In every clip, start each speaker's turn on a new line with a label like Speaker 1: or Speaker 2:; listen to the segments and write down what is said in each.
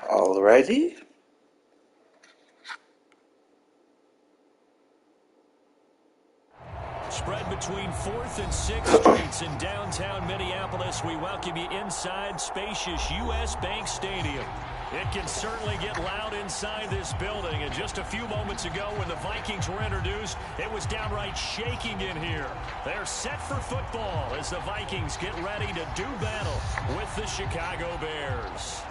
Speaker 1: Alrighty.
Speaker 2: Spread between 4th and 6th Streets in downtown Minneapolis. We welcome you inside spacious U.S. Bank Stadium. It can certainly get loud inside this building. And just a few moments ago when the Vikings were introduced, it was downright shaking in here. They're set for football as the Vikings get ready to do battle with the Chicago Bears.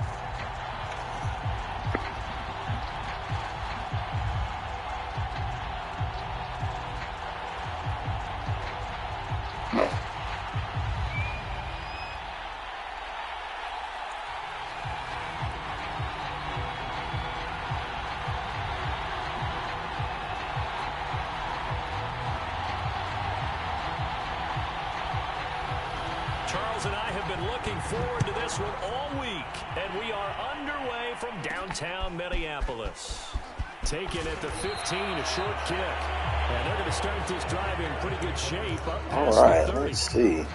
Speaker 2: Charles and I have been looking forward to this one all week, and we are underway from downtown Minneapolis. Taken at the 15, a short kick. And they're going to start this drive in pretty good shape. Up past
Speaker 1: all right,
Speaker 2: the 30.
Speaker 1: let's see.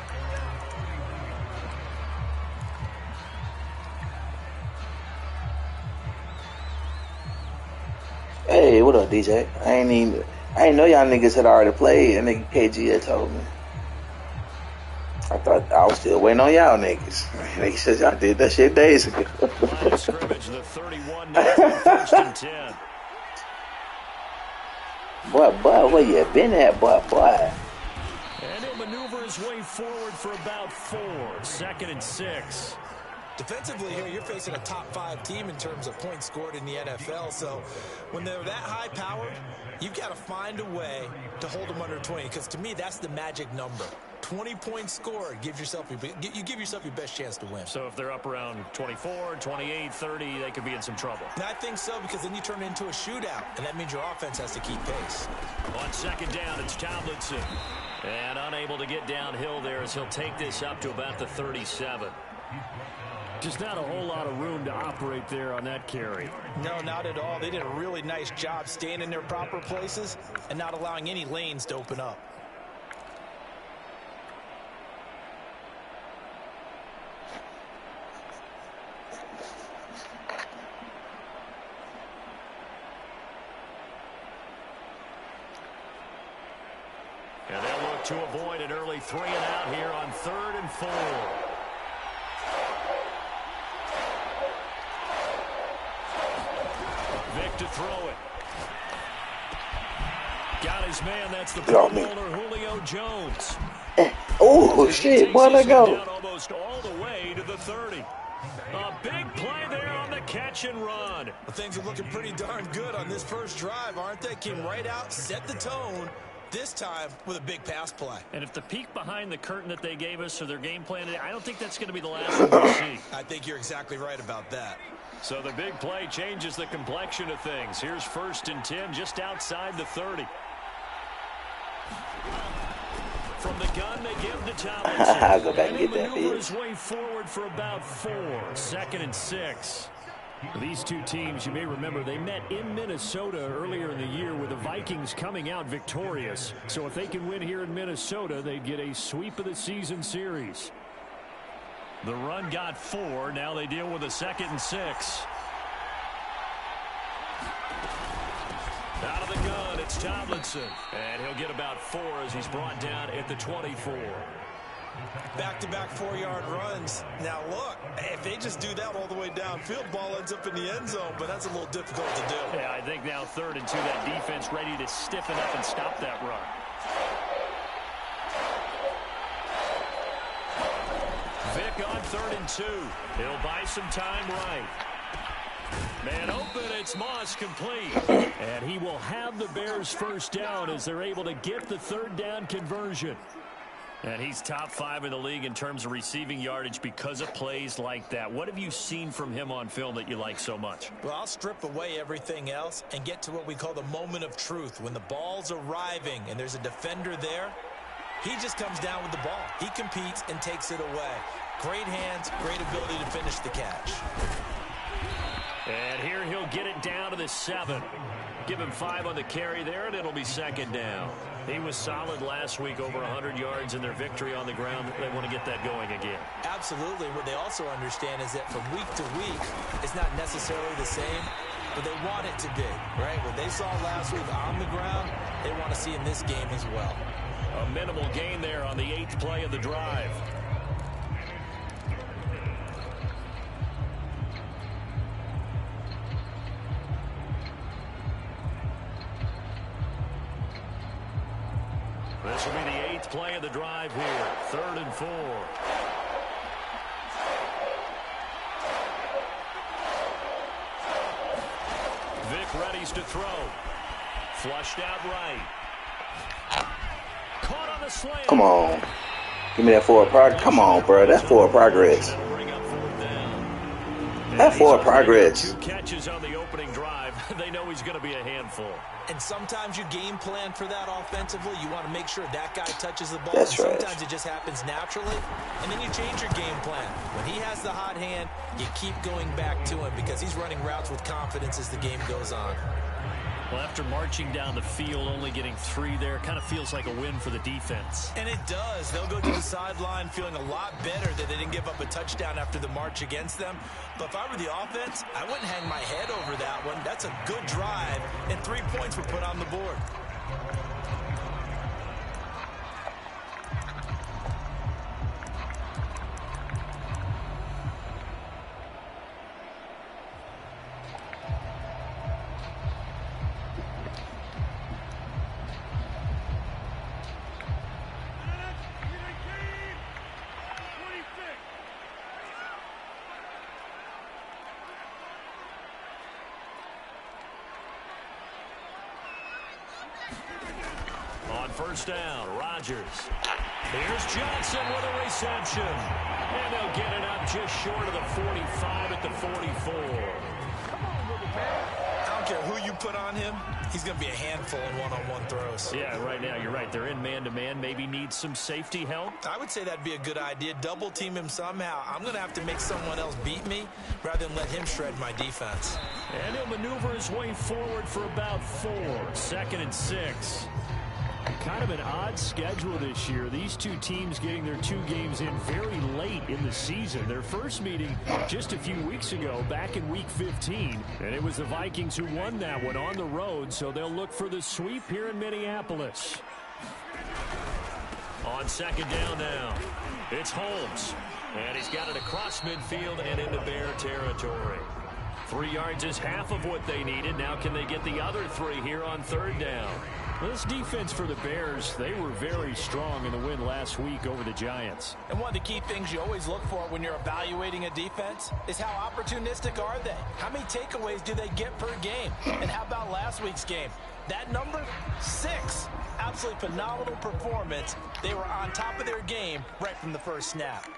Speaker 1: Hey, what up, DJ? I ain't know y'all niggas had already played. And nigga KG had told me. I thought I was still waiting on y'all niggas. Nigga says y'all did that shit days ago.
Speaker 2: Line of scrimmage, the 31, 1st and 10.
Speaker 1: Boy, where you been at, boy?
Speaker 2: And he'll maneuver his way forward for about 4. 2nd and 6.
Speaker 3: Defensively here, you're facing a top 5 team in terms of points scored in the NFL. So when they're that high powered, you've got to find a way to hold them under 20. Because to me, that's the magic number. 20 points scored, you give yourself your best chance to win.
Speaker 2: So if they're up around 24, 28, 30, they could be in some trouble.
Speaker 3: And I think so, because then you turn it into a shootout, and that means your offense has to keep pace.
Speaker 2: On 2nd down, it's Tomlinson. And unable to get downhill there as he'll take this up to about the 37. Just not a whole lot of room to operate there on that carry.
Speaker 3: No, not at all. They did a really nice job staying in their proper places and not allowing any lanes to open up.
Speaker 2: And they'll look to avoid an early 3 and out here on 3rd and 4. Vic to throw it. Got his man. That's the Pro Bowler Julio Jones.
Speaker 1: Oh, shit. Boy, let go.
Speaker 2: Down almost all the way to the 30. A big play there on the catch and run.
Speaker 3: Well, things are looking pretty darn good on this first drive, aren't they? Came right out, set the tone. This time with a big pass play.
Speaker 2: And if the peek behind the curtain that they gave us for their game plan, I don't think that's going to be the last one we'll see.
Speaker 3: I think you're exactly right about that.
Speaker 2: So the big play changes the complexion of things. Here's 1st and 10 just outside the 30. From the gun, they give to Tomlinson.
Speaker 1: I'll go back and get that
Speaker 2: maneuver his way forward for about 4. 2nd and 6. These two teams, you may remember, they met in Minnesota earlier in the year with the Vikings coming out victorious. So if they can win here in Minnesota, they'd get a sweep of the season series. The run got 4. Now they deal with a 2nd and 6. Out of the gun, it's Tomlinson. And he'll get about 4 as he's brought down at the 24.
Speaker 3: Back-to-back 4-yard runs. Now, look, if they just do that all the way downfield, ball ends up in the end zone, but that's a little difficult to do.
Speaker 2: Yeah, I think now 3rd and 2, that defense ready to stiffen up and stop that run. Vic on 3rd and 2. He'll buy some time right. Man open, it's Moss complete. And he will have the Bears first down as they're able to get the 3rd down conversion. And he's top 5 in the league in terms of receiving yardage because of plays like that. What have you seen from him on film that you like so much?
Speaker 3: Well, I'll strip away everything else and get to what we call the moment of truth. When the ball's arriving and there's a defender there, he just comes down with the ball. He competes and takes it away. Great hands, great ability to finish the catch.
Speaker 2: And here he'll get it down to the 7. Give him 5 on the carry there, and it'll be 2nd down. He was solid last week, over 100 yards in their victory on the ground. They want to get that going again.
Speaker 3: Absolutely. What they also understand is that from week to week, it's not necessarily the same, but they want it to be, right? What they saw last week on the ground, they want to see in this game as well.
Speaker 2: A minimal gain there on the 8th play of the drive. This will be the 8th play of the drive here. 3rd and 4. Vic readies to throw. Flushed out right. Caught on the slant.
Speaker 1: Come on. Give me that forward progress. Come on, bro. That's forward progress. That forward progress.
Speaker 2: 2 catches on the opening drive. They know he's going to be a handful.
Speaker 3: And sometimes you game plan for that offensively. You want to make sure that guy touches the ball.
Speaker 1: That's
Speaker 3: and
Speaker 1: right.
Speaker 3: Sometimes it just happens naturally. And then you change your game plan. When he has the hot hand, you keep going back to him because he's running routes with confidence as the game goes on.
Speaker 2: Well, after marching down the field, only getting 3 there, kind of feels like a win for the defense.
Speaker 3: And it does. They'll go to the sideline feeling a lot better that they didn't give up a touchdown after the march against them. But if I were the offense, I wouldn't hang my head over that one. That's a good drive, and 3 points were put on the board.
Speaker 2: First down, Rodgers. Here's Johnson with a reception. And they'll get it up just short of the 45 at the 44.
Speaker 3: I don't care who you put on him. He's going to be a handful in one-on-one throws.
Speaker 2: Yeah, right now, you're right. They're in man-to-man. Maybe needs some safety help.
Speaker 3: I would say that'd be a good idea. Double team him somehow. I'm going to have to make someone else beat me rather than let him shred my defense.
Speaker 2: And he'll maneuver his way forward for about 4. 2nd and 6. Kind of an odd schedule this year. These 2 teams getting their 2 games in very late in the season. Their first meeting just a few weeks ago, back in Week 15. And it was the Vikings who won that one on the road, so they'll look for the sweep here in Minneapolis. On 2nd down now, it's Holmes. And he's got it across midfield and into Bear territory. 3 yards is half of what they needed. Now can they get the other 3 here on 3rd down? Well, this defense for the Bears, they were very strong in the win last week over the Giants.
Speaker 3: And one of the key things you always look for when you're evaluating a defense is how opportunistic are they? How many takeaways do they get per game? And how about last week's game? That number, 6. Absolutely phenomenal performance. They were on top of their game right from the first snap.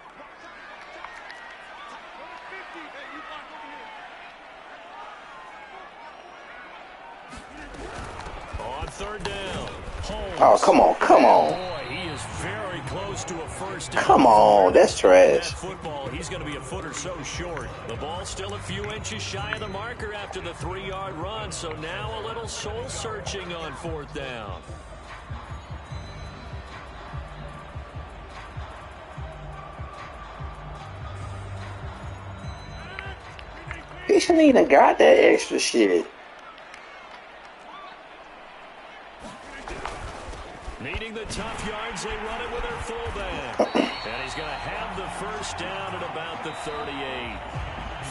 Speaker 2: On 3rd down, Holmes.
Speaker 1: Oh, come on, come on.
Speaker 2: Boy, he is very close to a first down.
Speaker 1: Come on, that's trash.
Speaker 2: That football, he's going to be a foot or so short. The ball's still a few inches shy of the marker after the 3-yard run, so now a little soul-searching on 4th down.
Speaker 1: He shouldn't even got that extra shit.
Speaker 2: Needing the tough yards, they run it with their fullback. And he's going to have the first down at about the 38.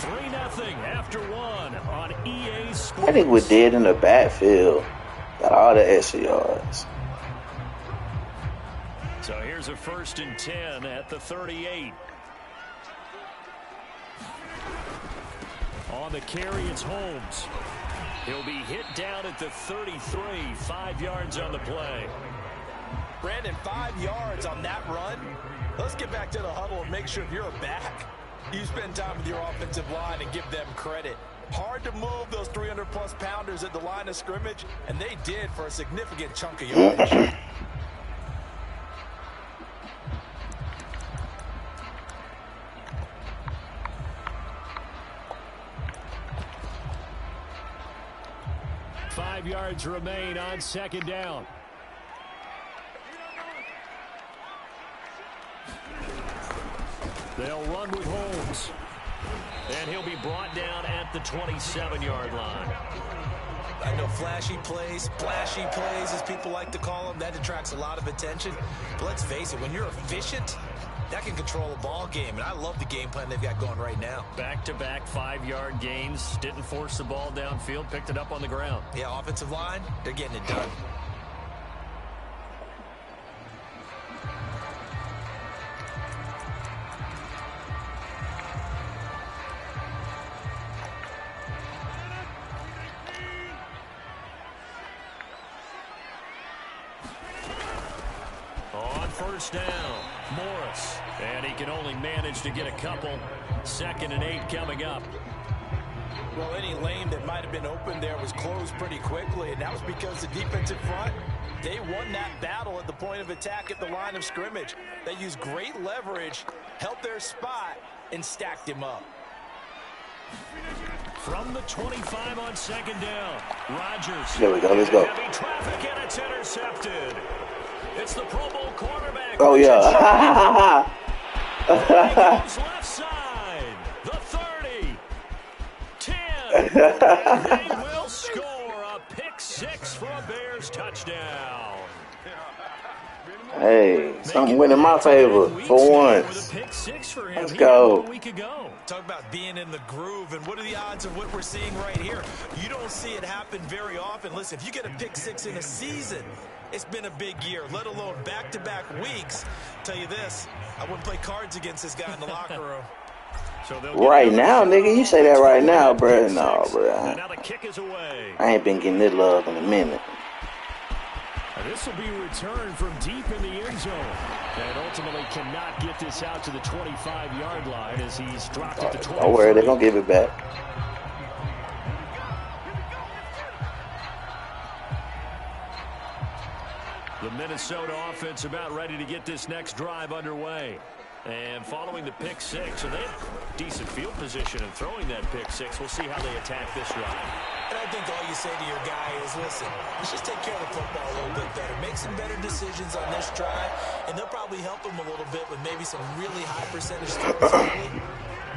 Speaker 2: 3-0 after one on EA Sports.
Speaker 1: I think we're dead in the backfield. Got all the extra yards.
Speaker 2: So here's a 1st and 10 at the 38. On the carry, it's Holmes. He'll be hit down at the 33, 5 yards on the play.
Speaker 3: Brandon, 5 yards on that run. Let's get back to the huddle and make sure if you're a back, you spend time with your offensive line and give them credit. Hard to move those 300-plus pounders at the line of scrimmage, and they did for a significant chunk of yardage.
Speaker 2: Five yards remain on 2nd down. They'll run with Holmes. And he'll be brought down at the 27-yard line.
Speaker 3: I know flashy plays, as people like to call them, that attracts a lot of attention. But let's face it, when you're efficient, that can control a ball game. And I love the game plan they've got going right now.
Speaker 2: Back-to-back 5-yard gains. Didn't force the ball downfield. Picked it up on the ground.
Speaker 3: Yeah, offensive line, they're getting it done.
Speaker 2: First down, Morris. And he can only manage to get a couple. 2nd and 8 coming up.
Speaker 3: Well, any lane that might have been open there was closed pretty quickly, and that was because the defensive front, they won that battle at the point of attack at the line of scrimmage. They used great leverage, held their spot, and stacked him up.
Speaker 2: From the 25 on 2nd down, Rodgers.
Speaker 1: There we go, let's go.
Speaker 2: Heavy traffic, and it's intercepted. It's the Pro Bowl quarterback.
Speaker 1: Oh, yeah.
Speaker 2: Left side. The 30. 10. They will score a pick 6 for a Bears touchdown.
Speaker 1: Hey, something went in my favor for once. Let's go.
Speaker 3: Talk about being in the groove, and what are the odds of what we're seeing right here? You don't see it happen very often. Listen, if you get a pick 6 in a season, it's been a big year, let alone back-to-back weeks. Tell you this, I wouldn't play cards against this guy in the locker room.
Speaker 1: Right now, nigga, you say that right now, bro. No, bro.
Speaker 2: Now the kick is away.
Speaker 1: I ain't been getting this love in a minute.
Speaker 2: This will be returned from deep in the end zone. And ultimately cannot get this out to the 25-yard line as he's dropped at the 20.
Speaker 1: Don't worry, they're going to give it back.
Speaker 2: The Minnesota offense about ready to get this next drive underway. And following the pick 6, so they have decent field position and throwing that pick 6. We'll see how they attack this drive.
Speaker 3: And I think all you say to your guy is, listen, let's just take care of the football a little bit better. Make some better decisions on this drive, and they'll probably help him a little bit with maybe some really high percentage throws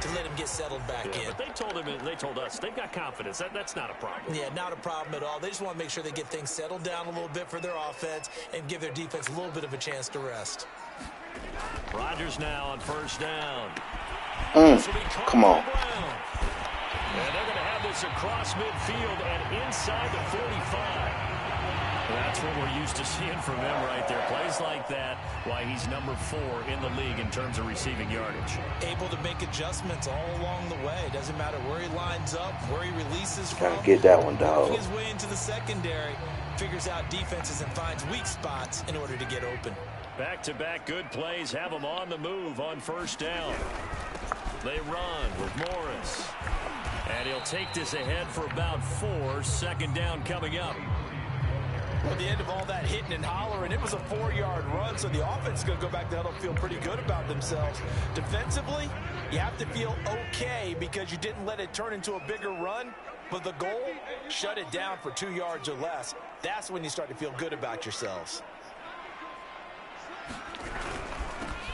Speaker 3: to let him get settled back in.
Speaker 2: But they told us they've got confidence. That's not a problem.
Speaker 3: Yeah, not a problem at all. They just want to make sure they get things settled down a little bit for their offense and give their defense a little bit of a chance to rest.
Speaker 2: Rodgers now on first down.
Speaker 1: Come on.
Speaker 2: And they're going to have this across midfield and inside the 45. That's what we're used to seeing from him right there. Plays like that, why he's number 4 in the league in terms of receiving yardage.
Speaker 3: Able to make adjustments all along the way. Doesn't matter where he lines up, where he releases from.
Speaker 1: Gotta get that one, dog.
Speaker 3: His way into the secondary, figures out defenses and finds weak spots in order to get open.
Speaker 2: Back-to-back good plays have them on the move on first down. They run with Morris. And he'll take this ahead for about 4. 2nd down coming up.
Speaker 3: At the end of all that hitting and hollering, it was a 4-yard run, so the offense is going to go back to huddle and feel pretty good about themselves. Defensively, you have to feel okay because you didn't let it turn into a bigger run, but the goal, shut it down for 2 yards or less. That's when you start to feel good about yourselves.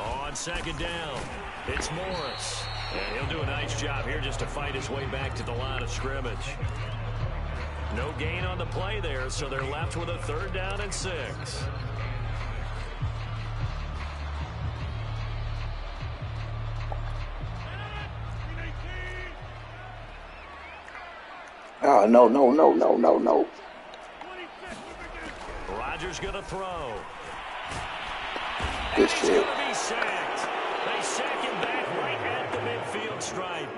Speaker 2: On 2nd down, it's Morris. And he'll do a nice job here just to fight his way back to the line of scrimmage. No gain on the play there, so they're left with a 3rd down and 6.
Speaker 1: Oh, no, no, no, no, no, no.
Speaker 2: Rodgers going to throw.
Speaker 1: Good
Speaker 2: He's
Speaker 1: shit.
Speaker 2: going to be sacked. They sack him back right at the midfield stripe.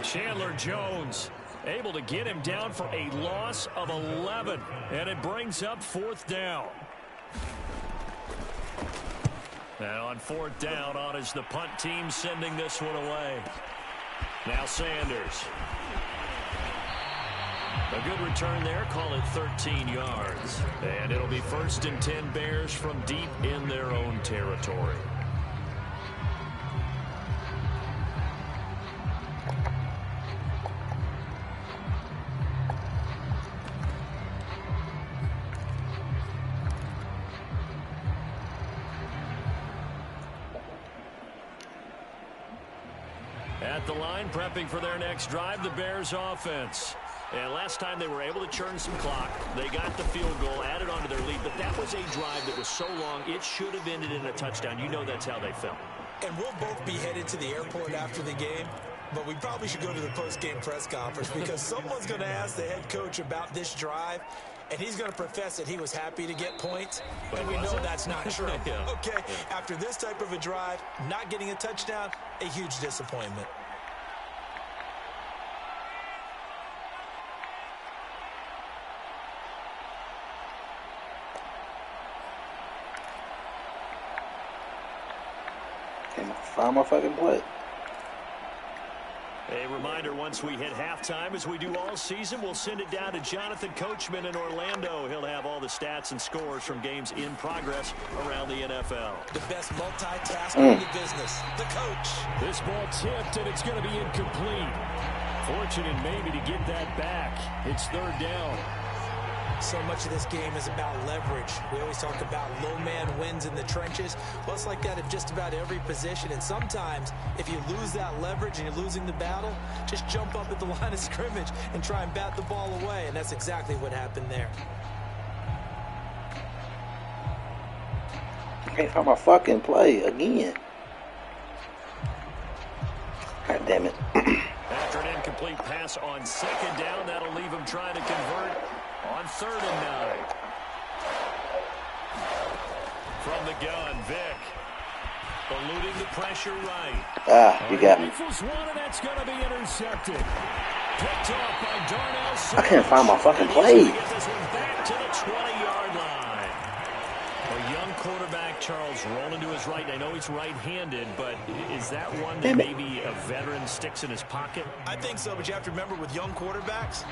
Speaker 2: Chandler Jones able to get him down for a loss of 11. And it brings up 4th down. And on 4th down, on is the punt team sending this one away. Now Sanders. A good return there. Call it 13 yards. And it'll be 1st and 10 Bears from deep in their own territory. At the line, prepping for their next drive, the Bears offense. And last time they were able to churn some clock. They got the field goal, added on to their lead, but that was a drive that was so long, it should have ended in a touchdown. You know that's how they felt.
Speaker 3: And we'll both be headed to the airport after the game, but we probably should go to the post-game press conference because someone's going to ask the head coach about this drive, and he's going to profess that he was happy to get points, and we know that's not true.
Speaker 2: Yeah.
Speaker 3: Okay, after this type of a drive, not getting a touchdown, a huge disappointment.
Speaker 1: Can't find my fucking play.
Speaker 2: A reminder, once we hit halftime, as we do all season, we'll send it down to Jonathan Coachman in Orlando. He'll have all the stats and scores from games in progress around the NFL.
Speaker 3: The best multitasker in the business, the coach.
Speaker 2: This ball tipped, and it's going to be incomplete. Fortunate maybe to get that back. It's 3rd down.
Speaker 3: So much of this game is about leverage. We always talk about low man wins in the trenches. Well, it's like that at just about every position. And sometimes, if you lose that leverage and you're losing the battle, just jump up at the line of scrimmage and try and bat the ball away. And that's exactly what happened there.
Speaker 1: I can't find my fucking play again. God damn it.
Speaker 2: After an incomplete pass on 2nd down, that'll leave him trying to convert on 3rd and 9. From the gun, Vick. Eluding the pressure right.
Speaker 1: You got me.
Speaker 2: Rifles one, and that's going to be intercepted. Picked off by Darnell.
Speaker 1: I can't find my fucking play.
Speaker 2: Get this one back to the 20-yard line. A young quarterback, Charles, rolling to his right. I know he's right-handed, but is that one that maybe a veteran sticks in his pocket?
Speaker 3: I think so, but you have to remember with young quarterbacks,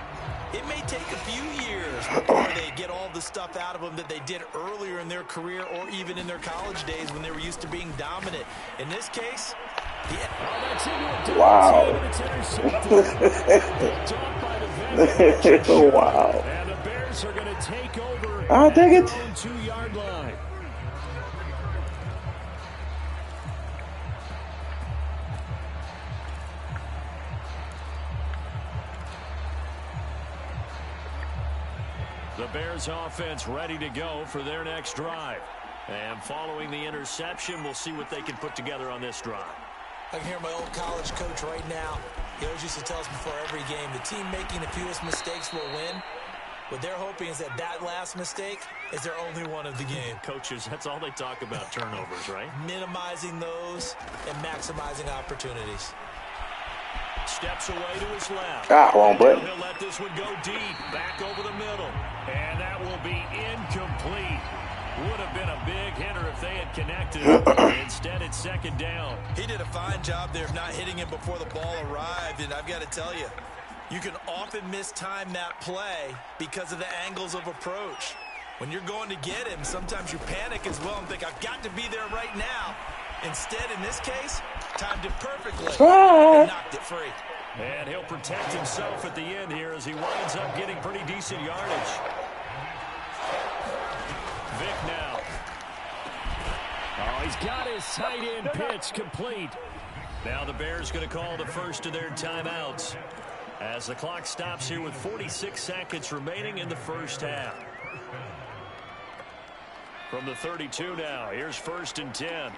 Speaker 3: it may take a few years before they get all the stuff out of them that they did earlier in their career or even in their college days when they were used to being dominant. In this case,
Speaker 1: wow. Wow.
Speaker 2: And the Bears are going to take over
Speaker 1: I'll take it.
Speaker 2: their own 2-yard line. The Bears offense ready to go for their next drive. And following the interception, we'll see what they can put together on this drive.
Speaker 3: I can hear my old college coach right now. He always used to tell us before every game, the team making the fewest mistakes will win. What they're hoping is that last mistake is their only one of the game.
Speaker 2: Coaches, that's all they talk about, turnovers, right?
Speaker 3: Minimizing those and maximizing opportunities.
Speaker 2: Steps away to his left.
Speaker 1: Wrong button.
Speaker 2: He'll let this one go deep, back over the middle. And that will be incomplete. Would have been a big hitter if they had connected. Instead, it's 2nd down.
Speaker 3: He did a fine job there of not hitting him before the ball arrived, and I've got to tell you, you can often mistime that play because of the angles of approach. When you're going to get him, sometimes you panic as well and think, I've got to be there right now. Instead, in this case, timed it perfectly and knocked it free.
Speaker 2: And he'll protect himself at the end here as he winds up getting pretty decent yardage. Vick now. Oh, he's got his tight end pitch complete. Now the Bears going to call the first of their timeouts as the clock stops here with 46 seconds remaining in the first half. From the 32 now, here's 1st and 10.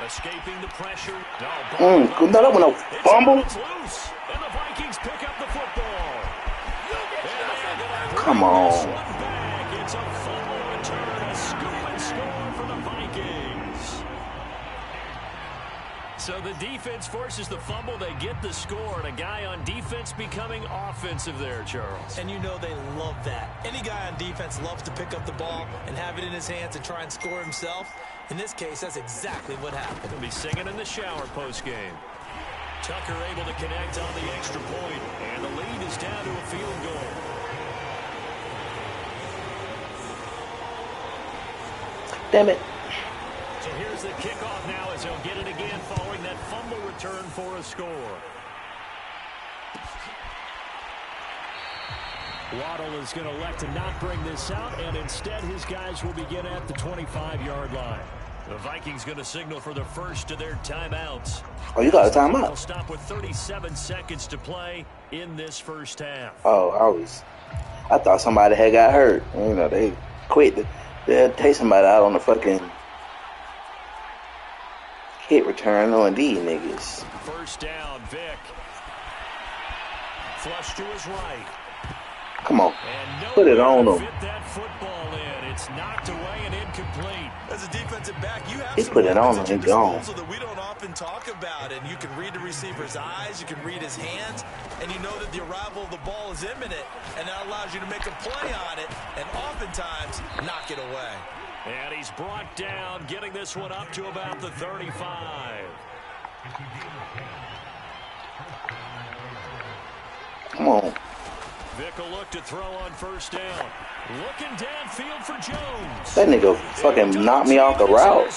Speaker 2: Escaping the pressure.
Speaker 1: No, that was no fumble.
Speaker 2: It's loose, and the Vikings pick up the football.
Speaker 1: Come on.
Speaker 2: It's a fumble return, a scoop and score for the Vikings. So the defense forces the fumble. They get the score, and a guy on defense becoming offensive there, Charles.
Speaker 3: And you know they love that. Any guy on defense loves to pick up the ball and have it in his hands and try and score himself. In this case, that's exactly what happened.
Speaker 2: He'll be singing in the shower post-game. Tucker able to connect on the extra point, and the lead is down to a field goal.
Speaker 1: Damn it.
Speaker 2: So here's the kickoff now as he'll get it again following that fumble return for a score. Waddle is going to elect to not bring this out, and instead his guys will begin at the 25-yard line. The Vikings going to signal for the first of their timeouts.
Speaker 1: Oh, you got a timeout.
Speaker 2: They'll stop with 37 seconds to play in this first half.
Speaker 1: Oh, I thought somebody had got hurt. You know, they quit. They'll take somebody out on the fucking kick return on these niggas.
Speaker 2: First down, Vic. Flush to his right.
Speaker 1: Come on. Put it on him.
Speaker 2: Fit that football in. It's knocked away and incomplete.
Speaker 3: As a defensive back, you have
Speaker 1: He put it on him and gone.
Speaker 3: that we don't often talk about. And you can read the receiver's eyes, you can read his hands, and you know that the arrival of the ball is imminent, and that allows you to make a play on it and oftentimes knock it away.
Speaker 2: And he's brought down, getting this one up to about the 35.
Speaker 1: Come on.
Speaker 2: Vic will look to throw on first down. Looking downfield for Jones.
Speaker 1: That nigga fucking knocked me off the route.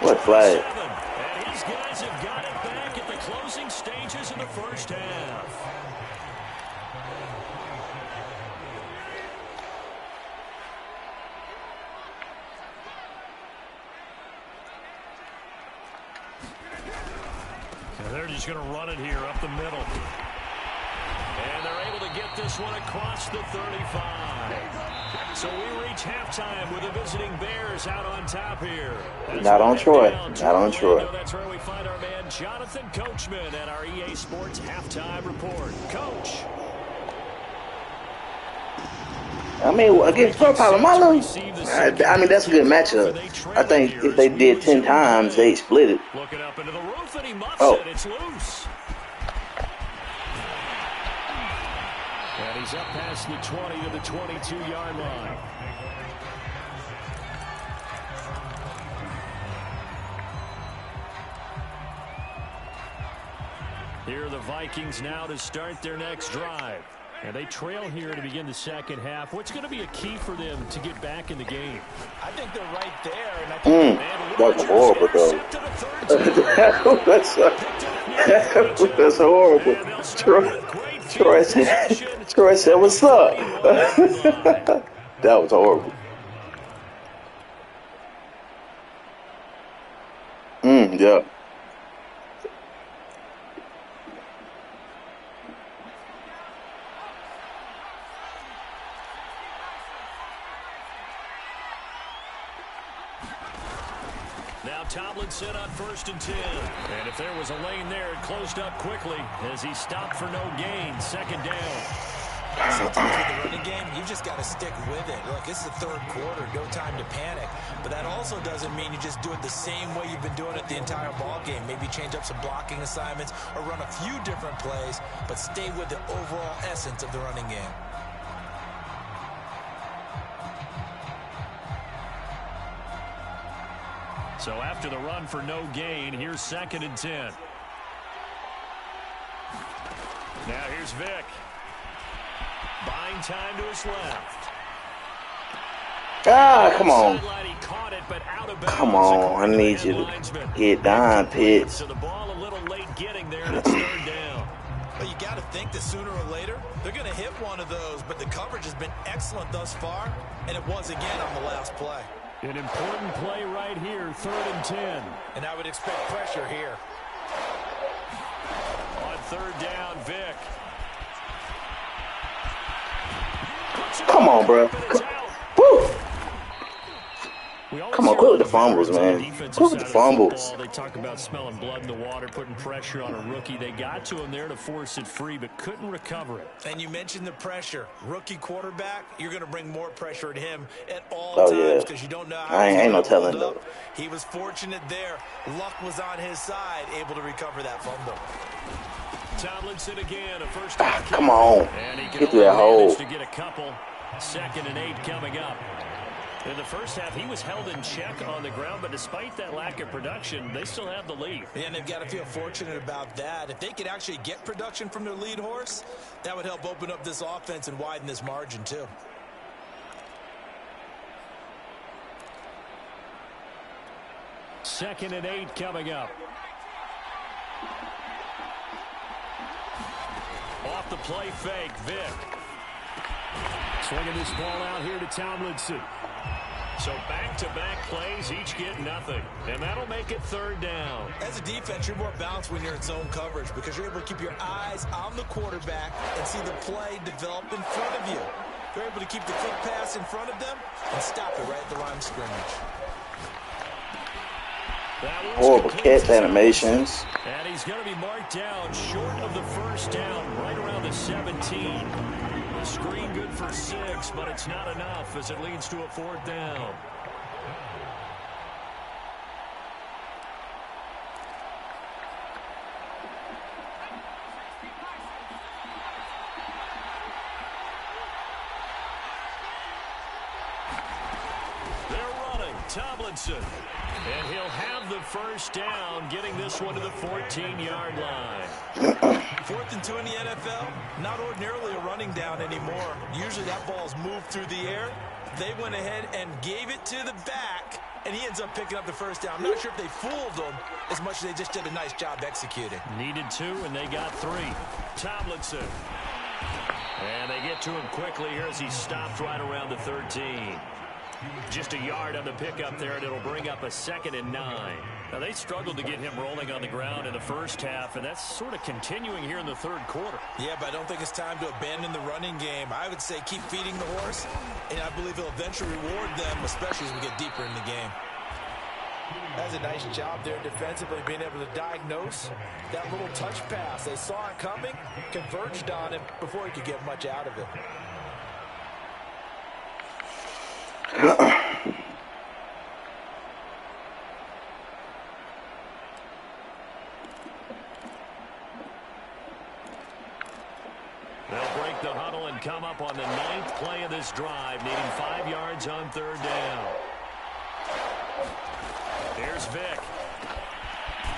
Speaker 1: What flag?
Speaker 2: And his guys have got it back at the closing stages of the first half. And they're just going to run it here up the middle. And they're able to get this one across the 35. So we reach halftime with the visiting Bears out on top here.
Speaker 1: Not on Troy. Not on Troy.
Speaker 2: That's where we find our man Jonathan Coachman at our EA Sports Halftime Report. Coach.
Speaker 1: I mean, against Palomalu, I mean, that's a good matchup. I think if they did 10 times, they split it.
Speaker 2: Looking up into the roof, and he muffs it. It's loose. And he's up past the 20 to the 22-yard line. Here are the Vikings now to start their next drive. And they trail here to begin the second half. What's going to be a key for them to get back in the game?
Speaker 3: I think they're right there. And I think
Speaker 1: that's horrible, though. That's horrible. Troy said, what's up? That was horrible. Yeah.
Speaker 2: Now Tomlinson on 1st and 10. And if there was a lane there, it closed up quickly as he stopped for no gain. Second down.
Speaker 3: Sometimes with the running game, you just got to stick with it. Look, it's the third quarter, no time to panic. But that also doesn't mean you just do it the same way you've been doing it the entire ball game. Maybe change up some blocking assignments or run a few different plays, but stay with the overall essence of the running game.
Speaker 2: So after the run for no gain, here's 2nd and 10. Now here's Vic. Buying time to his left.
Speaker 1: Come on. Come on, I need you to get down, Pitts.
Speaker 2: So the ball a little late getting there, and it's 3rd down.
Speaker 3: Well, you got to think that sooner or later, they're going to hit one of those, but the coverage has been excellent thus far, and it was again on the last play.
Speaker 2: An important play right here, 3rd and 10.
Speaker 3: And I would expect pressure here.
Speaker 2: On 3rd down, Vic.
Speaker 1: Come on, bro. Woo!
Speaker 2: We
Speaker 1: Come on, quit with the fumbles, man. Quit with the fumbles.
Speaker 2: They talk about smelling blood in the water, putting pressure on a rookie. They got to him there to force it free, but couldn't recover it.
Speaker 3: And you mentioned the pressure. Rookie quarterback, you're going to bring more pressure at him at all times because you don't know how he's
Speaker 1: ain't no
Speaker 3: going to
Speaker 1: telling
Speaker 3: hold
Speaker 1: though.
Speaker 3: up. He was fortunate there. Luck was on his side, able to recover that fumble.
Speaker 2: Tomlinson again, a first
Speaker 1: come on. Get through that hole.
Speaker 2: To get a couple. 2nd and 8 coming up. In the first half, he was held in check on the ground, but despite that lack of production, they still have the lead.
Speaker 3: And they've got to feel fortunate about that. If they could actually get production from their lead horse, that would help open up this offense and widen this margin too.
Speaker 2: Second and 8 coming up. Off the play fake, Vic. Swinging this ball out here to Tomlinson. So back-to-back plays, each get nothing. And that'll make it 3rd down.
Speaker 3: As a defense, you're more balanced when you're in zone coverage because you're able to keep your eyes on the quarterback and see the play develop in front of you. You're able to keep the quick pass in front of them and stop it right at the line of scrimmage.
Speaker 1: Horrible catch animations.
Speaker 2: And he's going to be marked down short of the first down, right around the 17. The screen good for 6, but it's not enough as it leads to a 4th down. They're running. Tomlinson. And he'll have the first down, getting this one to the 14-yard line.
Speaker 3: 4th and 2 in the NFL, not ordinarily a running down anymore. Usually that ball's moved through the air. They went ahead and gave it to the back, and he ends up picking up the first down. I'm not sure if they fooled him as much as they just did a nice job executing.
Speaker 2: Needed 2, and they got 3. Tomlinson. And they get to him quickly here as he stopped right around the 13. Just a yard on the pickup there, and it'll bring up a 2nd and 9. Now, they struggled to get him rolling on the ground in the first half, and that's sort of continuing here in the 3rd quarter.
Speaker 3: Yeah, but I don't think it's time to abandon the running game. I would say keep feeding the horse, and I believe he'll eventually reward them, especially as we get deeper in the game. That's a nice job there defensively, being able to diagnose that little touch pass. They saw it coming, converged on him before he could get much out of it.
Speaker 2: They'll break the huddle and come up on the 9th play of this drive, needing 5 yards on 3rd down. Here's Vic.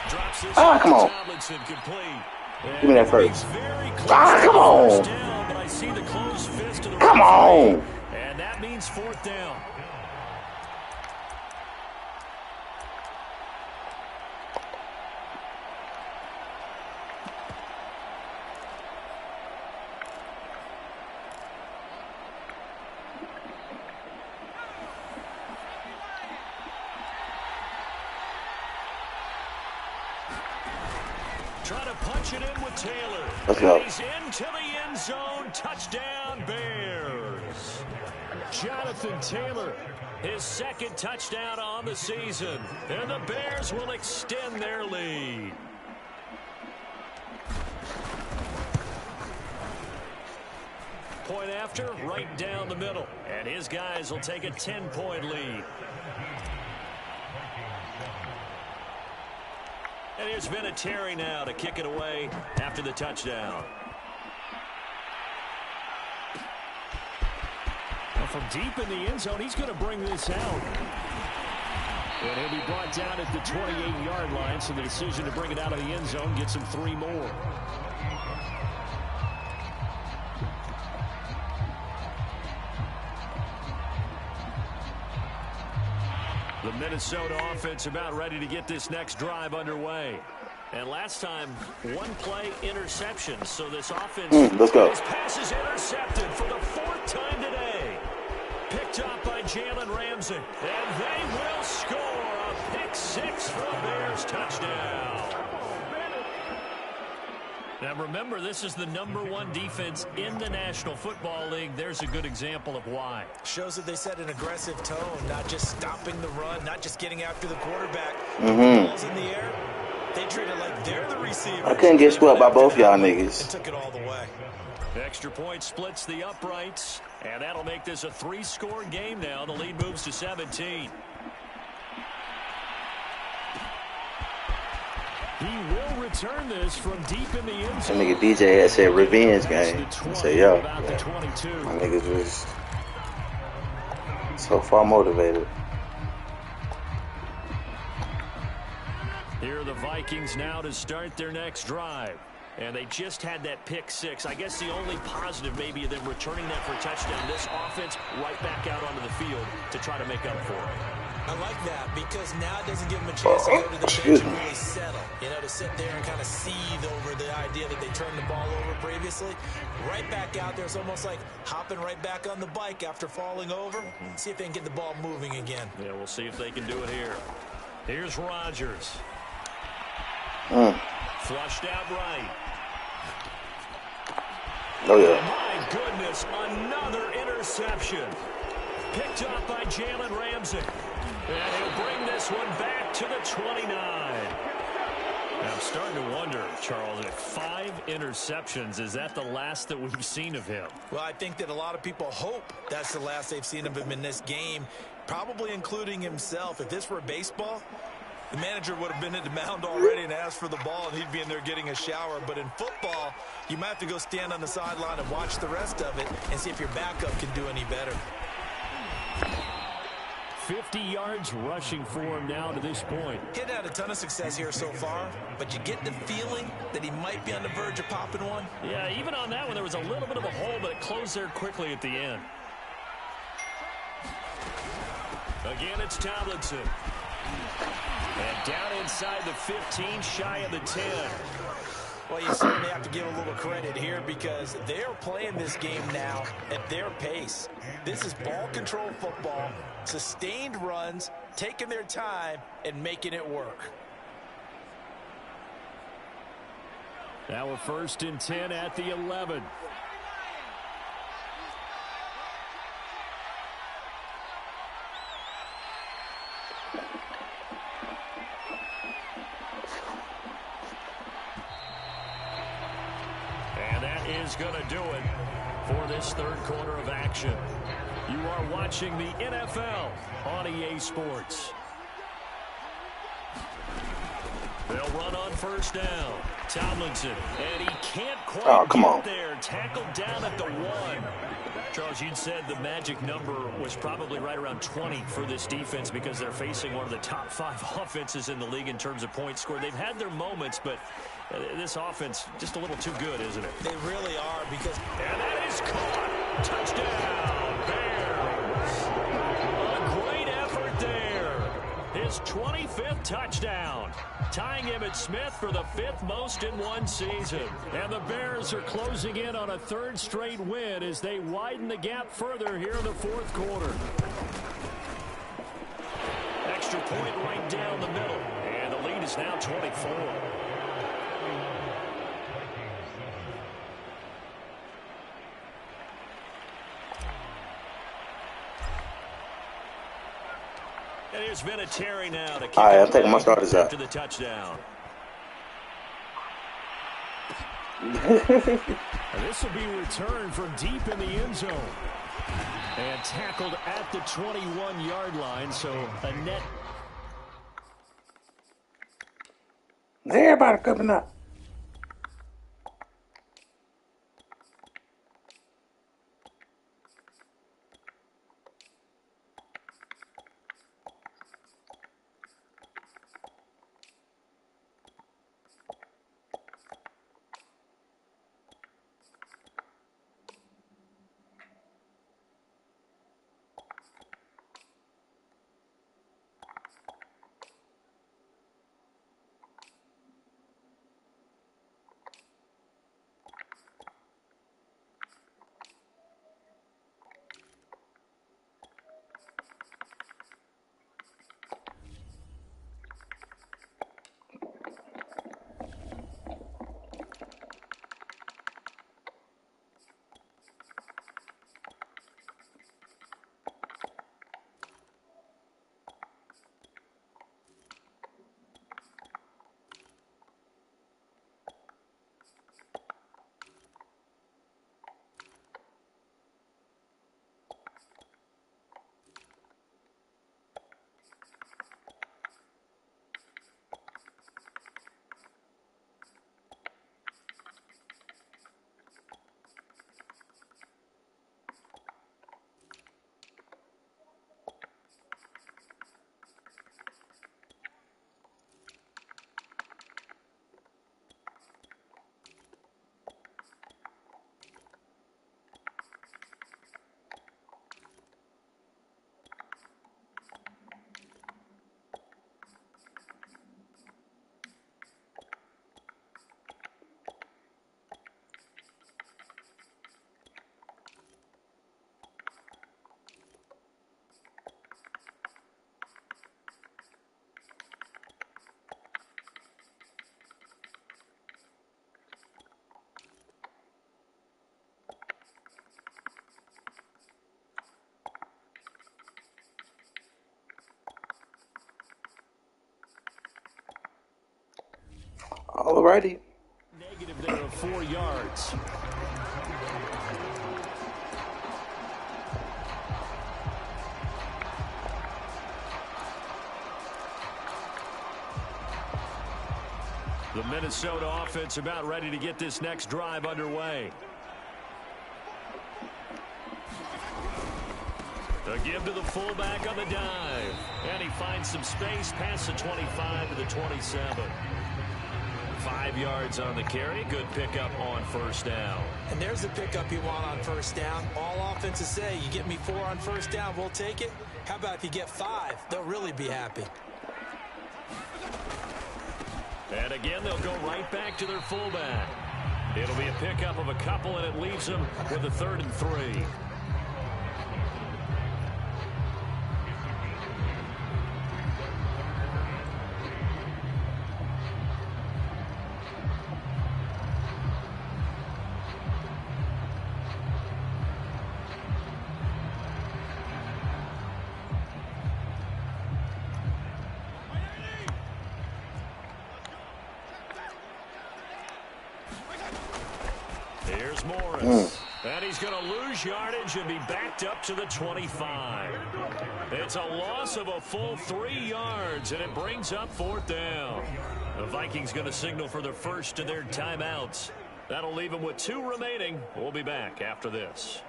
Speaker 2: Drops this
Speaker 1: come on.
Speaker 2: Tomlinson complete.
Speaker 1: Give me that first.
Speaker 2: Come
Speaker 1: on.
Speaker 2: Down, but I see the closed fist of the
Speaker 1: Come on.
Speaker 2: And that means 4th down. Trying to punch it in with Taylor.
Speaker 1: Let's go.
Speaker 2: He's into the end zone. Touchdown, Bears. Jonathan Taylor, his 2nd touchdown on the season. And the Bears will extend their lead. Point after, right down the middle. And his guys will take a 10-point lead. And here's Vinatieri now to kick it away after the touchdown. Now from deep in the end zone, he's going to bring this out. And he'll be brought down at the 28-yard line, so the decision to bring it out of the end zone gets him 3 more. The Minnesota offense about ready to get this next drive underway. And last time, 1 play interception. So this offense,
Speaker 1: let's go.
Speaker 2: This pass is intercepted for the 4th time today. Picked up by Jalen Ramsey. And they will score a pick 6 for a Bears touchdown. Now remember, this is the #1 defense in the National Football League. There's a good example of why.
Speaker 3: Shows that they set an aggressive tone, not just stopping the run, not just getting after the quarterback. Balls in the air, they treat it like they're the receiver.
Speaker 1: I couldn't get swept by both y'all niggas.
Speaker 3: And took it all the way.
Speaker 2: Extra point splits the uprights, and that'll make this a 3-score game now. The lead moves to 17. He will return this from deep in the end zone.
Speaker 1: That nigga DJ had said revenge game. I said, yo, my niggas was so far motivated.
Speaker 2: Here are the Vikings now to start their next drive. And they just had that pick six. I guess the only positive maybe of them returning that for a touchdown. This offense right back out onto the field to try to make up for it.
Speaker 3: I like that because now it doesn't give them a chance to go to the bench and really settle. You know, to sit there and kind of seethe over the idea that they turned the ball over previously. Right back out there. It's almost like hopping right back on the bike after falling over. See if they can get the ball moving again.
Speaker 2: Yeah, we'll see if they can do it here. Here's Rodgers. Flushed out right.
Speaker 1: Oh, yeah.
Speaker 2: My goodness, another interception. Picked up by Jalen Ramsey. And he'll bring this one back to the 29. I'm starting to wonder, Charles, if 5 interceptions, is that the last that we've seen of him?
Speaker 3: Well, I think that a lot of people hope that's the last they've seen of him in this game, probably including himself. If this were baseball, the manager would have been at the mound already and asked for the ball, and he'd be in there getting a shower. But in football, you might have to go stand on the sideline and watch the rest of it and see if your backup can do any better.
Speaker 2: 50 yards rushing for him now to this point.
Speaker 3: He'd had a ton of success here so far, but you get the feeling that he might be on the verge of popping one.
Speaker 2: Yeah, even on that one, there was a little bit of a hole, but it closed there quickly at the end. Again, it's Tomlinson. And down inside the 15, shy of the 10.
Speaker 3: Well, you certainly have to give a little credit here because they're playing this game now at their pace. This is ball control football, sustained runs, taking their time, and making it work.
Speaker 2: Now a 1st and 10 at the 11. Is going to do it for this 3rd quarter of action. You are watching the NFL on EA Sports. They'll run on 1st down. Tomlinson, and he can't quite get there. Tackled down at the 1. Charles, you'd said the magic number was probably right around 20 for this defense because they're facing one of the top 5 offenses in the league in terms of points scored. They've had their moments, but this offense just a little too good, isn't it?
Speaker 3: They really are because...
Speaker 2: And that is caught. Touchdown, Bears. A great effort there. His 25th touchdown. Tying Emmitt Smith for the 5th most in one season. And the Bears are closing in on a 3rd straight win as they widen the gap further here in the 4th quarter. Extra point right down the middle. And the lead is now 24. And here's Vinatieri now to kick
Speaker 1: I'm taking my starters out.
Speaker 2: after the touchdown. This will be returned from deep in the end zone. And tackled at the 21-yard line, so a net.
Speaker 1: Everybody coming up. Alrighty.
Speaker 2: Negative there of 4 yards. The Minnesota offense about ready to get this next drive underway. A give to the fullback on the dive. And he finds some space past the 25 to the 27. 5 yards on the carry. Good pickup on first down.
Speaker 3: And there's the pickup you want on first down. All offenses say, you get me 4 on first down, we'll take it. How about if you get 5? They'll really be happy.
Speaker 2: And again, they'll go right back to their fullback. It'll be a pickup of a couple, and it leaves them with a 3rd and 3. Here's Morris. And he's going to lose yardage and be backed up to the 25. It's a loss of a full 3 yards, and it brings up 4th down. The Vikings going to signal for the first of their timeouts. That'll leave them with 2 remaining. We'll be back after this.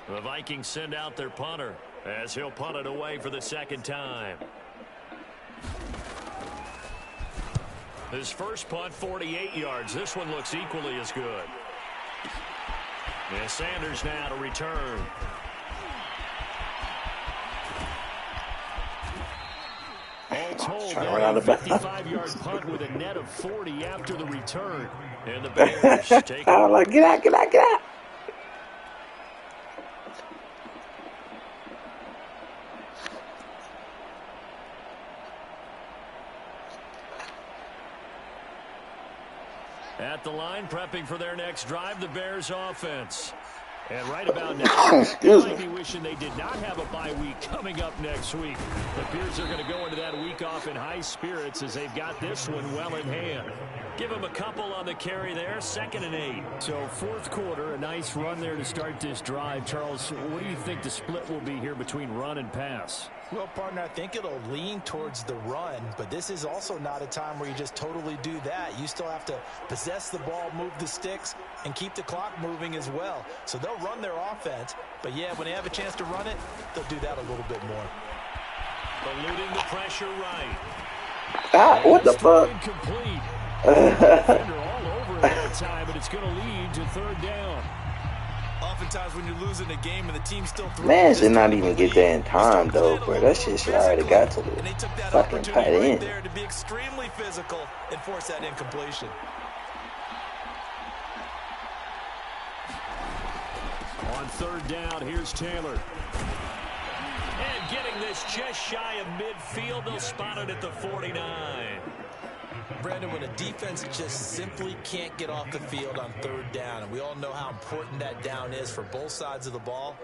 Speaker 2: The Vikings send out their punter as he'll punt it away for the 2nd time. His first punt, 48 yards. This one looks equally as good. And Sanders now to return. All told, a 55-yard punt with a net of 40 after the return. And the Bears take
Speaker 1: I'm like, get out, get out, get out.
Speaker 2: At the line, prepping for their next drive, the Bears offense. And right about now, they might be wishing they did not have a bye week coming up next week. The Bears are going to go into that week off in high spirits as they've got this one well in hand. Give them a couple on the carry there, 2nd and 8.
Speaker 4: So 4th quarter, a nice run there to start this drive. Charles, what do you think the split will be here between run and pass?
Speaker 3: Well, partner, I think it'll lean towards the run, but this is also not a time where you just totally do that. You still have to possess the ball, move the sticks, and keep the clock moving as well. So they'll run their offense, but yeah, when they have a chance to run it, they'll do that a little bit more.
Speaker 2: Eluding the pressure right.
Speaker 1: Ah, what the fuck?
Speaker 2: Incomplete. Defender all over it that time, but it's going to lead to 3rd down.
Speaker 3: Oftentimes when you're losing a game and the team's still throwing,
Speaker 1: Man should not even get there in time, though, bro. That shit should already got to the
Speaker 3: and they took that
Speaker 1: fucking tight
Speaker 3: opportunity
Speaker 1: end.
Speaker 3: right there to be extremely physical and force that incompletion.
Speaker 2: On 3rd down, here's Taylor. And getting this just shy of midfield, they'll spot it at the 49.
Speaker 3: Brandon, when a defense just simply can't get off the field on 3rd down, and we all know how important that down is for both sides of the ball,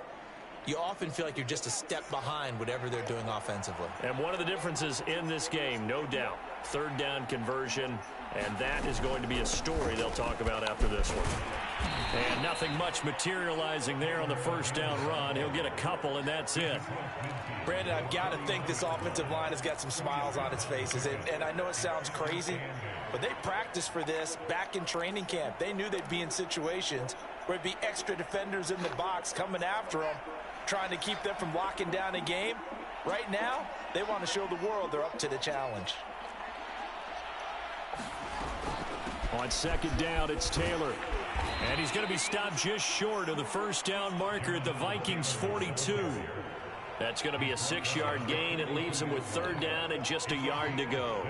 Speaker 3: you often feel like you're just a step behind whatever they're doing offensively.
Speaker 2: And one of the differences in this game, no doubt, 3rd down conversion, and that is going to be a story they'll talk about after this one. And nothing much materializing there on the 1st down run. He'll get a couple, and that's it.
Speaker 3: Brandon, I've got to think this offensive line has got some smiles on its faces. And I know it sounds crazy, but they practiced for this back in training camp. They knew they'd be in situations where it'd be extra defenders in the box coming after them, trying to keep them from locking down a game. Right now, they want to show the world they're up to the challenge.
Speaker 2: On 2nd down, it's Taylor. And he's going to be stopped just short of the 1st down marker at the Vikings 42. That's going to be a 6-yard gain. It leaves him with 3rd down and just a yard to go.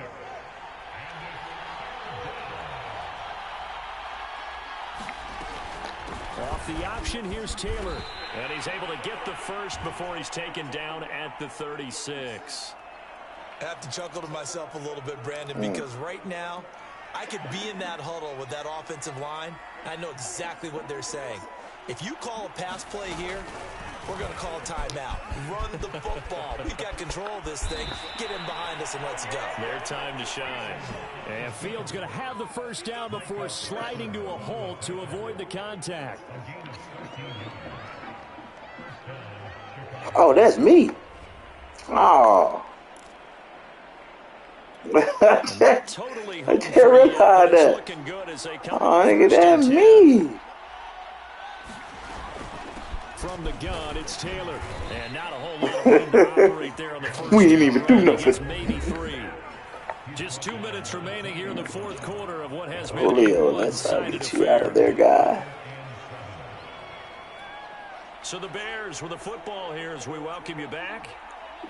Speaker 2: Off the option, here's Taylor. And he's able to get the first before he's taken down at the 36.
Speaker 3: I have to chuckle to myself a little bit, Brandon, because right now, I could be in that huddle with that offensive line. I know exactly what they're saying. If you call a pass play here, we're going to call a timeout. Run the football. We've got control of this thing. Get in behind us and let's go.
Speaker 2: Their time to shine.
Speaker 4: And Fields going to have the first down before sliding to a halt to avoid the contact.
Speaker 1: Oh, that's me. Oh.
Speaker 2: Totally
Speaker 1: I didn't realize that. Oh, nigga, that's me.
Speaker 2: From the gun, it's Taylor. And not a whole lot of room to operate there on the first.
Speaker 1: We didn't even do nothing.
Speaker 2: Maybe 3. Just 2 minutes remaining here in the fourth quarter of what has been
Speaker 1: Julio, let's get you out of there, guy.
Speaker 2: So the Bears with the football here as we welcome you back.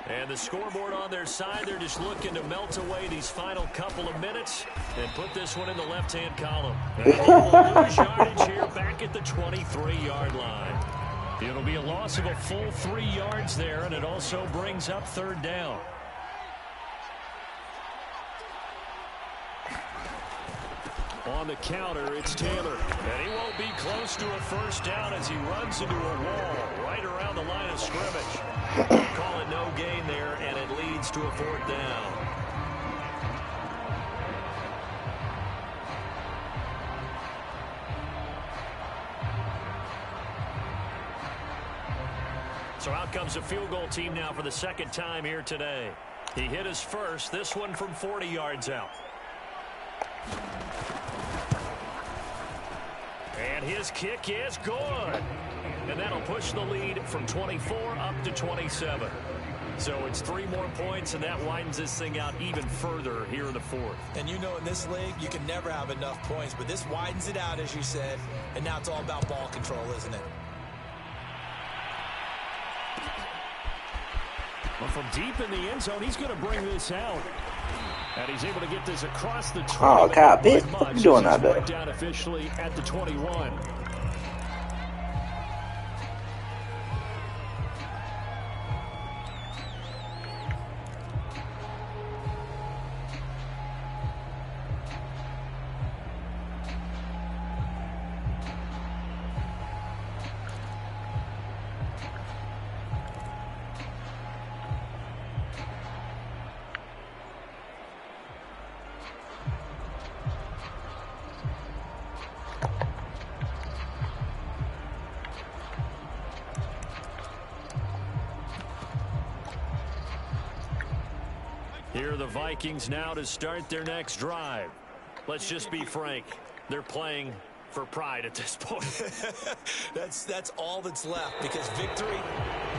Speaker 2: And the scoreboard on their side, they're just looking to melt away these final couple of minutes and put this one in the left-hand column. And they will lose yardage here back at the 23-yard line. It'll be a loss of a full 3 yards there, and it also brings up third down. On the counter, it's Taylor. And he won't be close to a first down as he runs into a wall right around the line of scrimmage. Call it no gain there, and it leads to a fourth down. So out comes the field goal team now for the second time here today. He hit his first, this one from 40 yards out. And his kick is good. And that'll push the lead from 24 up to 27. So it's 3 more points, and that widens this thing out even further here in the fourth.
Speaker 3: And you know in this league, you can never have enough points, but this widens it out, as you said, and now it's all about ball control, isn't it?
Speaker 4: Well, from deep in the end zone, he's going to bring this out. And he's able to get this across the 20.
Speaker 1: Oh, Kyle, bitch, what you doing out there?
Speaker 4: Down officially at the 21.
Speaker 2: Here are the Vikings now to start their next drive. Let's just be frank. They're playing for pride at this point.
Speaker 3: That's all that's left, because victory,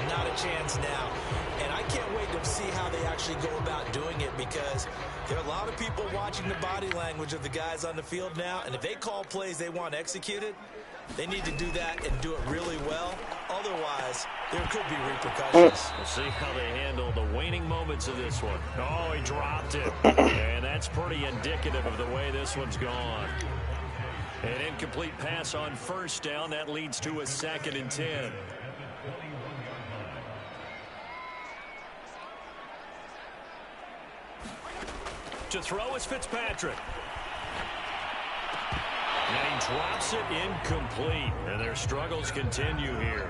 Speaker 3: not a chance now. And I can't wait to see how they actually go about doing it, because there are a lot of people watching the body language of the guys on the field now, and if they call plays they want executed, they need to do that and do it really well. Otherwise, there could be repercussions.
Speaker 2: We'll see how they handle the waning moments of this one. Oh, he dropped it. And that's pretty indicative of the way this one's gone. An incomplete pass on first down. That leads to a 2nd and 10. To throw is Fitzpatrick. And he drops it incomplete. And their struggles continue here.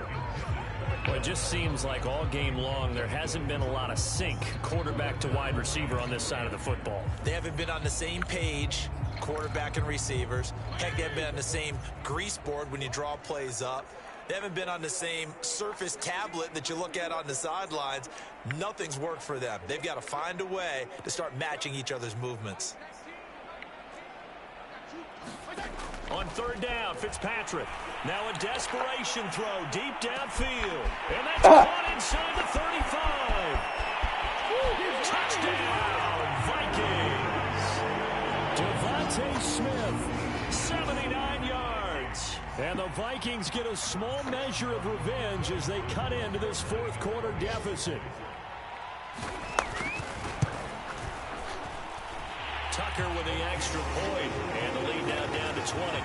Speaker 2: Well, it just seems like all game long there hasn't been a lot of sync quarterback to wide receiver on this side of the football.
Speaker 3: They haven't been on the same page, quarterback and receivers. Heck, they haven't been on the same grease board when you draw plays up. They haven't been on the same surface tablet that you look at on the sidelines. Nothing's worked for them. They've got to find a way to start matching each other's movements.
Speaker 2: On third down, Fitzpatrick. Now a desperation throw deep downfield. And that's caught inside the 35. Touchdown, Vikings. Devontae Smith, 79 yards. And the Vikings get a small measure of revenge as they cut into this fourth quarter deficit. Tucker with the extra point, and the lead now down to 20.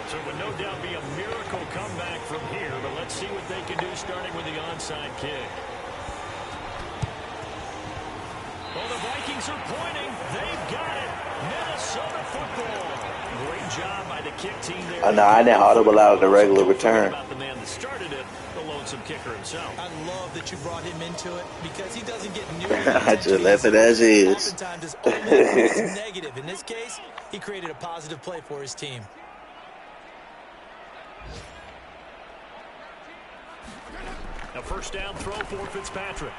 Speaker 2: So it would no doubt be a miracle comeback from here, but let's see what they can do starting with the onside kick. Well, the Vikings are pointing. They've got it. Minnesota football. Great job by the kick team there.
Speaker 1: Oh, no, I didn't audible out the regular return.
Speaker 2: About the man that started it, the lonesome kicker himself.
Speaker 3: I love that you brought him into it because he doesn't get nearly the
Speaker 1: I
Speaker 3: attention
Speaker 1: just left it as is.
Speaker 3: Oftentimes it's only negative. In this case, he created a positive play for his team.
Speaker 2: A first down throw for Fitzpatrick.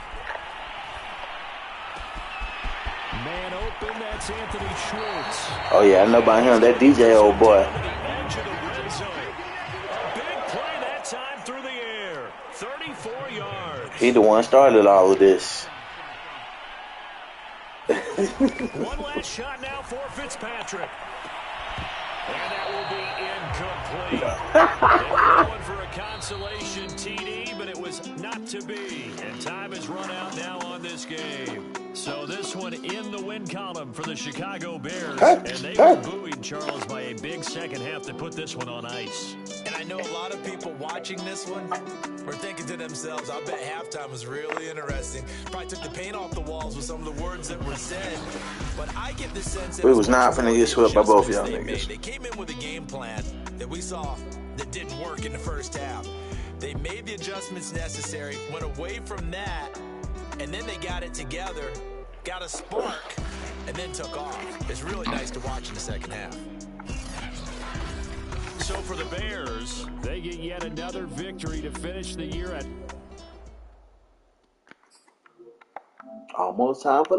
Speaker 2: Man open, that's Anthony Schwartz.
Speaker 1: Oh, yeah, I know about him. That DJ old boy.
Speaker 2: Edge of the red zone. A big play that time through the air. 34 yards.
Speaker 1: He the one started all of this.
Speaker 2: One last shot now for Fitzpatrick. And that will be incomplete. They were going for a consolation TD, but it was not to be. And time has run out now on this game. So this one in the win column for the Chicago Bears. And they were buoyed, Charles, by a big second half that put this one on ice.
Speaker 3: And I know a lot of people watching this one were thinking to themselves, I bet halftime was really interesting. Probably took the paint off the walls with some of the words that were said. But I get the sense that
Speaker 1: we was not finna get swept by both y'all niggas.
Speaker 3: They came in with a game plan that we saw that didn't work in the first half. They made the adjustments necessary, went away from that, and then they got it together, got a spark, and then took off. It's really nice to watch in the second half.
Speaker 2: So for the Bears, they get yet another victory to finish the year at
Speaker 1: Almost time for the